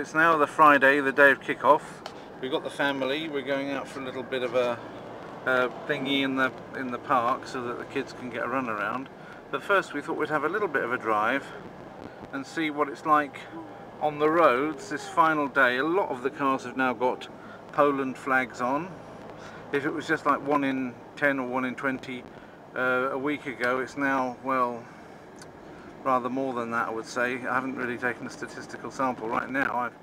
it's now the Friday, the day of kick-off. We've got the family. We're going out for a little bit of a thingy in the park so that the kids can get a run around. But first we thought we'd have a little bit of a drive and see what it's like on the roads this final day. A lot of the cars have now got Poland flags on. If it was just like 1 in 10 or 1 in 20 a week ago, it's now, well, rather more than that, I would say. I haven't really taken a statistical sample right now. I've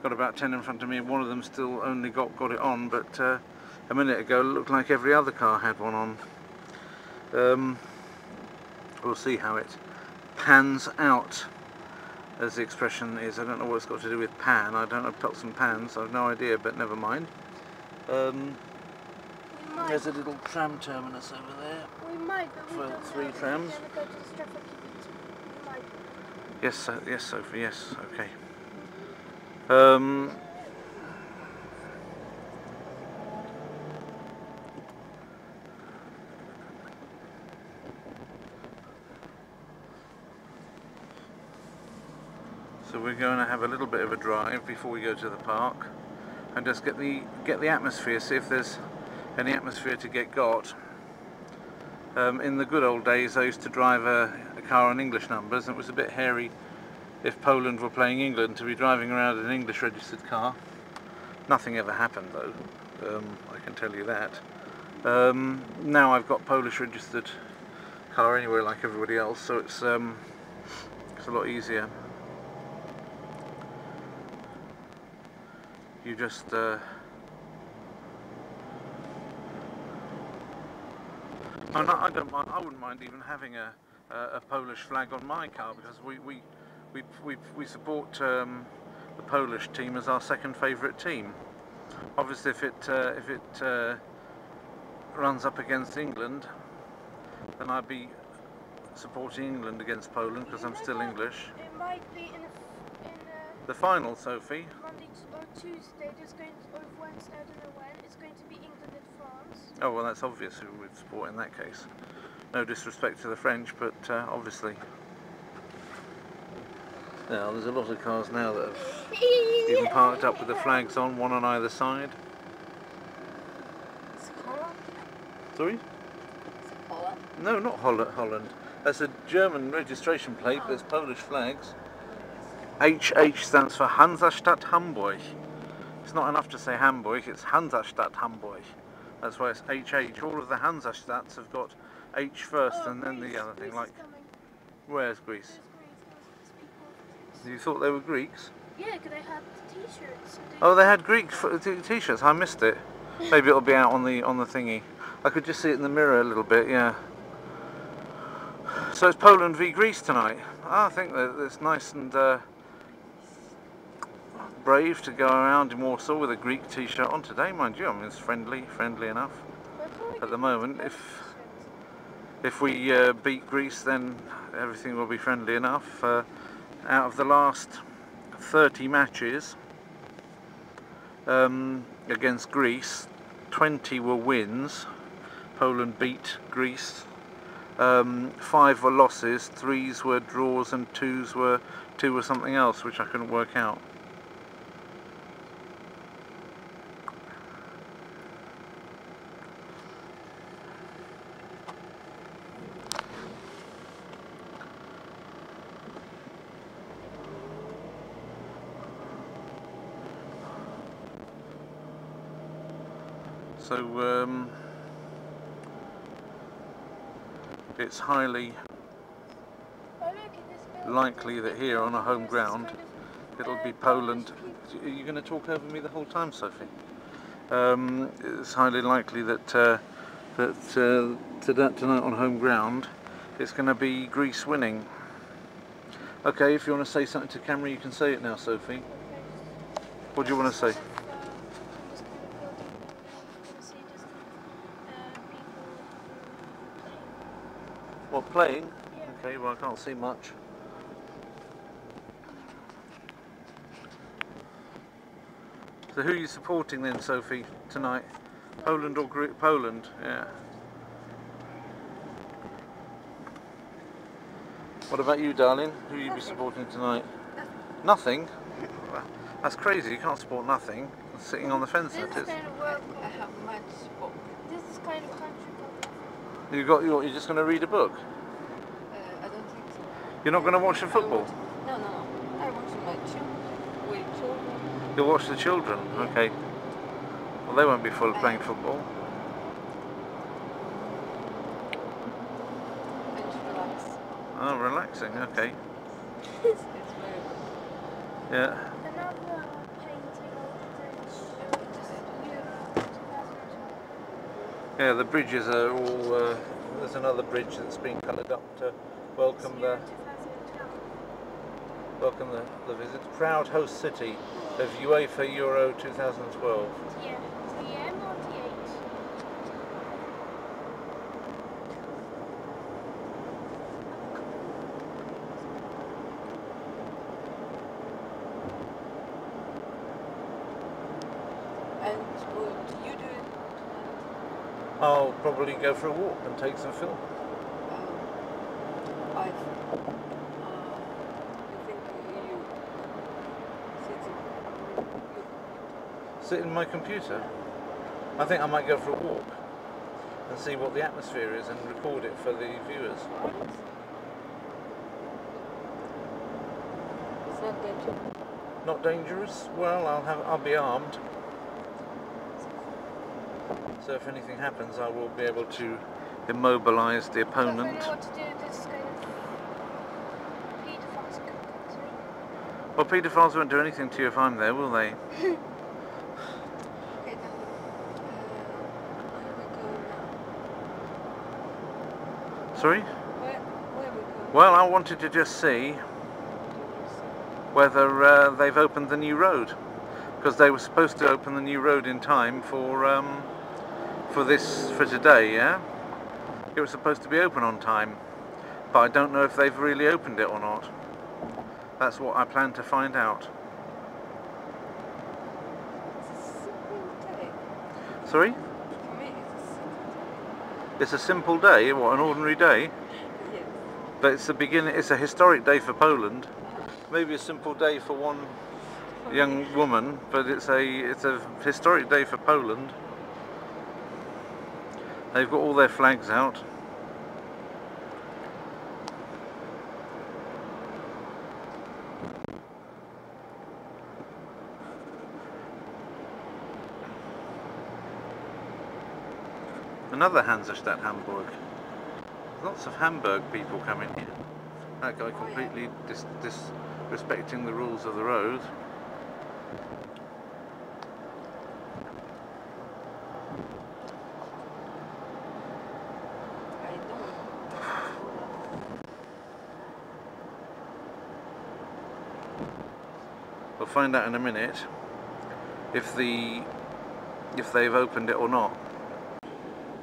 got about 10 in front of me, and one of them still only got it on, but a minute ago it looked like every other car had one on. We'll see how it pans out, as the expression is. I don't know what it's got to do with pan. I don't know pots and pans, I've no idea, but never mind. There's a little tram terminus over there. We might, but we for don't 3 know. trams. Go to the Stratford Keepers. We might. Yes, yes, Sophie. Yes, okay. So we're going to have a little bit of a drive before we go to the park, and just get the atmosphere. See if there's any atmosphere to get got. In the good old days, I used to drive a car on English numbers, and it was a bit hairy if Poland were playing England to be driving around an English registered car. Nothing ever happened though, I can tell you that. Now I've got Polish registered car anyway, like everybody else, so it's a lot easier. You just I don't mind. I wouldn't mind even having a Polish flag on my car, because we support the Polish team as our second favourite team. Obviously, if it runs up against England, then I'd be supporting England against Poland, because I'm still English. It might be in the final, Sophie. Monday or Tuesday. There's going to, or Wednesday. I don't know when. It's going to be England and France. Oh well, that's obvious who we'd support in that case. No disrespect to the French, but obviously. Now, there's a lot of cars now that have even parked up with the flags on, one on either side. Is it Holland? Sorry? Is it Holland? No, not Holland. That's a German registration plate, but it's Polish flags. HH stands for Hansestadt Hamburg. It's not enough to say Hamburg, it's Hansestadt Hamburg. That's why it's HH. All of the Hansestadts have got H first, and then the other thing. Like, where's Greece? You thought they were Greeks? Yeah, because they had t-shirts. Oh, they had Greek t-shirts. I missed it. Maybe it'll be out on the thingy. I could just see it in the mirror a little bit. Yeah. So it's Poland v Greece tonight. I think that it's nice and brave to go around in Warsaw with a Greek t-shirt on today, mind you. I mean, it's friendly enough at the moment. If we beat Greece, then everything will be friendly enough. Out of the last 30 matches against Greece, 20 were wins. Poland beat Greece. 5 were losses, 3s were draws, and 2 were something else, which I couldn't work out. So it's highly likely that here on a home ground it'll be Poland. Are you going to talk over me the whole time, Sophie? It's highly likely that tonight on home ground it's going to be Greece winning. Okay, if you want to say something to camera, you can say it now, Sophie. What do you want to say? What, playing? Yeah. Okay, well I can't see much. So who are you supporting then, Sophie, tonight? Poland or Poland? Yeah. What about you, darling? Who will you be supporting tonight? Nothing? That's crazy. You can't support nothing. Sitting on the fence, This that is is. kind of work. I have much book. This is kind of country club. You're just going to read a book. I don't think so. You're not going to watch the football. No. I watch my children with children. You'll watch the children. Yeah. Okay. Well, they won't be full of playing football. And relax. Oh, relaxing. Okay. It's very good. Yeah. Another painting of the Euro 2012. Yeah. The bridges are all. There's another bridge that's been coloured up to welcome the. Welcome the visit. Proud host city of UEFA Euro 2012. Yeah, TM or TH? And what do you do it? I'll probably go for a walk and take some film. You think you Sit in my computer. I think I might go for a walk and see what the atmosphere is and record it for the viewers. it's not dangerous. Not dangerous? Well, I'll be armed. So if anything happens, I will be able to immobilise the I don't really opponent. know what to do with this kind of paedophiles country. Well, paedophiles won't do anything to you if I'm there, will they? Okay, then where we go now? Sorry? Where we go? Well, I wanted to just see whether they've opened the new road, because they were supposed to open the new road in time for today. Yeah, it was supposed to be open on time, but I don't know if they've really opened it or not. That's what I plan to find out. It's a simple day. Sorry? For me, it's a simple day. It's a simple day. What, an ordinary day? Yes. But it's the beginning. It's a historic day for Poland. Maybe a simple day for one young woman, but it's a historic day for Poland. They've got all their flags out. Another Hansestadt Hamburg. Lots of Hamburg people coming here. That guy completely disrespecting the rules of the road. I know. We'll find out in a minute if they've opened it or not.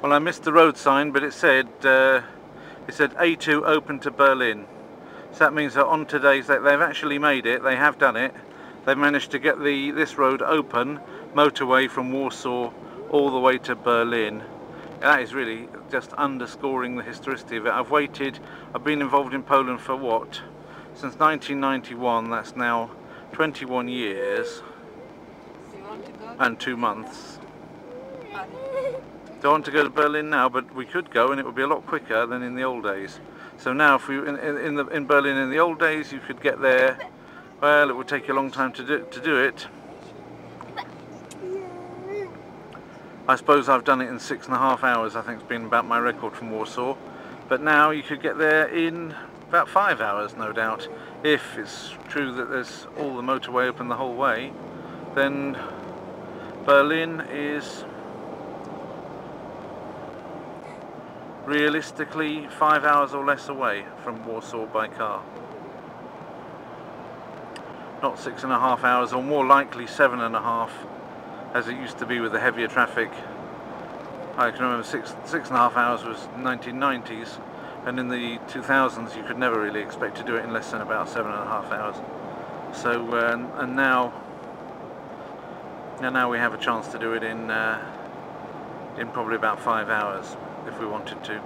Well, I missed the road sign, but it said A2 open to Berlin. So that means that on today's they've actually made it. They have done it. They've managed to get this road open, motorway from Warsaw all the way to Berlin. That is really just underscoring the historicity of it. I've been involved in Poland for what? Since 1991. That's now 21 years You want to go? and 2 months. And Don't want to go to Berlin now, but we could go, and it would be a lot quicker than in the old days. So now, if we in Berlin in the old days, you could get there. Well, it would take you a long time to do it. I suppose I've done it in 6.5 hours. I think it's been about my record from Warsaw. But now you could get there in about 5 hours, no doubt. If it's true that there's all the motorway open the whole way, then Berlin is realistically 5 hours or less away from Warsaw by car. Not 6.5 hours, or more likely 7.5, as it used to be with the heavier traffic. I can remember 6.5 hours was 1990s, and in the 2000s you could never really expect to do it in less than about 7.5 hours. So and now we have a chance to do it in probably about 5 hours if we wanted to.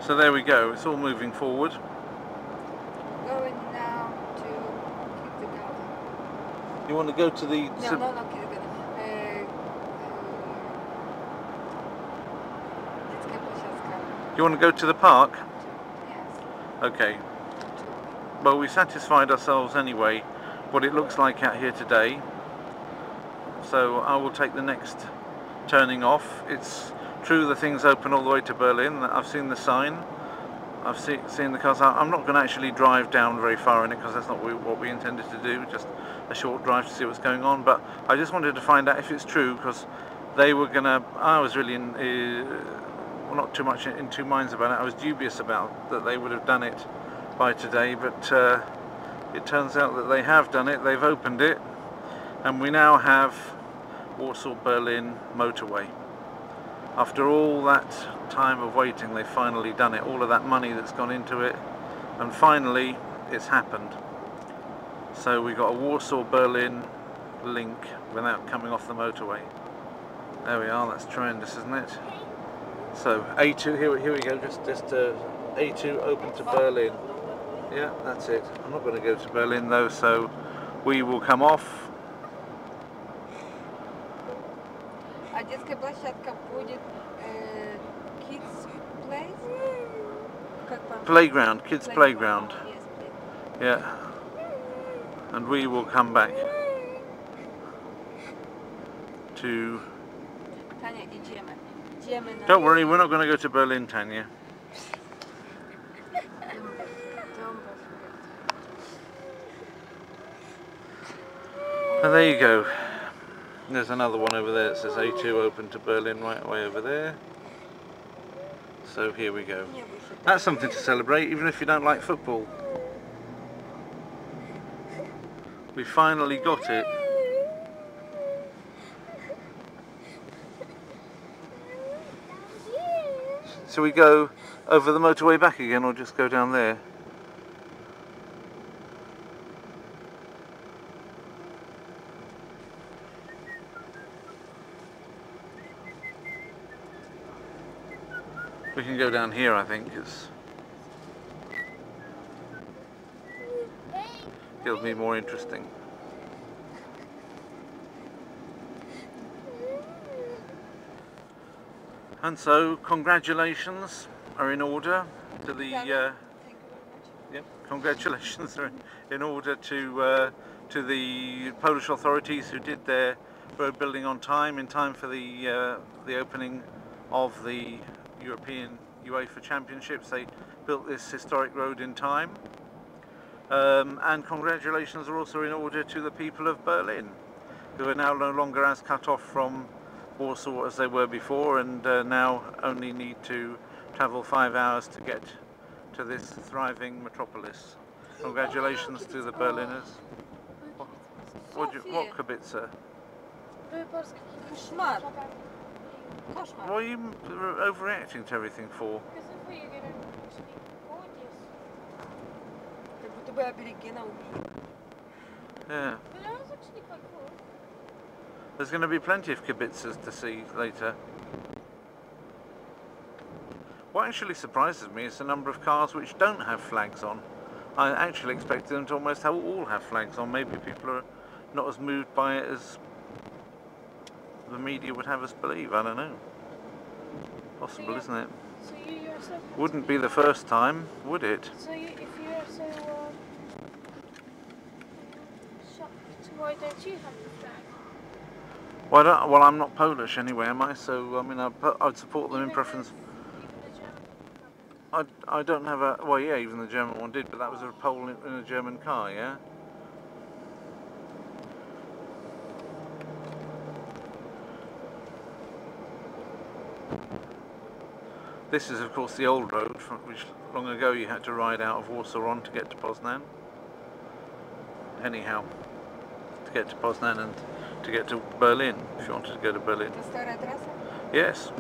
So there we go, it's all moving forward. going now to kick the garden. You want to go to the... No, You want to go to the park? Yes. Okay. Well, we satisfied ourselves anyway what it looks like out here today. So I will take the next turning off. It's true the thing's open all the way to Berlin. I've seen the sign. I've seen the cars. I'm not going to actually drive down very far in it because that's not what we intended to do. Just a short drive to see what's going on. But I just wanted to find out if it's true because they were going to... I was really well, not too much in two minds about it. I was dubious about that they would have done it by today, but it turns out that they have done it. They've opened it, and we now have Warsaw-Berlin motorway. After all that time of waiting, they've finally done it. All of that money that's gone into it, and finally it's happened. So we got a Warsaw-Berlin link without coming off the motorway. There we are. That's tremendous, isn't it? So A2, here we go. Just A2 open to Berlin. Yeah, that's it. I'm not going to go to Berlin though, so we will come off. А детская площадка будет kids place? Playground, kids playground. Yes, please. Yeah. And we will come back to... Tanya, idziemy. Don't worry, we're not going to go to Berlin, Tanya. And there you go. There's another one over there that says A2 open to Berlin right away over there. So here we go. That's something to celebrate, even if you don't like football. We finally got it. So we go over the motorway back again, or just go down there? We can go down here, I think. It'll be more interesting. And so, congratulations are in order to the... congratulations are in order to the Polish authorities who did their road building on time, in time for the opening of the European UEFA Championships. They built this historic road in time. And congratulations are also in order to the people of Berlin, who are now no longer as cut off from Warsaw as they were before, and now only need to travel 5 hours to get to this thriving metropolis. Congratulations to the Berliners. What Kubica? Koszmar. What are you overreacting to everything for? Как будто бы аборигена убили. Yeah. There's going to be plenty of kibicas to see later. What actually surprises me is the number of cars which don't have flags on. I actually expected them to almost all have flags on. Maybe people are not as moved by it as the media would have us believe. I don't know. Possible, isn't it? So you yourself Wouldn't be the first time, would it? So if you are so shocked, why don't you have the flag? Well, I'm not Polish anyway, am I? So I mean, I'd support them in preference. Even the German I don't have a... Well, yeah, even the German one did, but that was a Pole in a German car, yeah? This is, of course, the old road, which long ago you had to ride out of Warsaw on to get to Poznan. Anyhow, to get to Poznan and to get to Berlin, if you wanted to go to Berlin. Это старая трасса? Yes.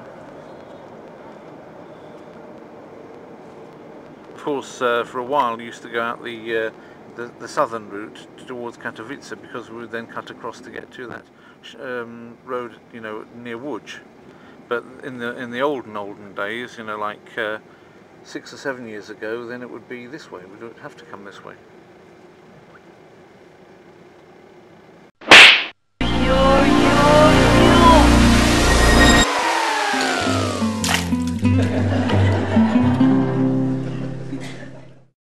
Of course, for a while, you used to go out the southern route towards Katowice, because we would then cut across to get to that road, you know, near Łódź. But in the olden days, you know, like 6 or 7 years ago, then it would be this way. We would have to come this way.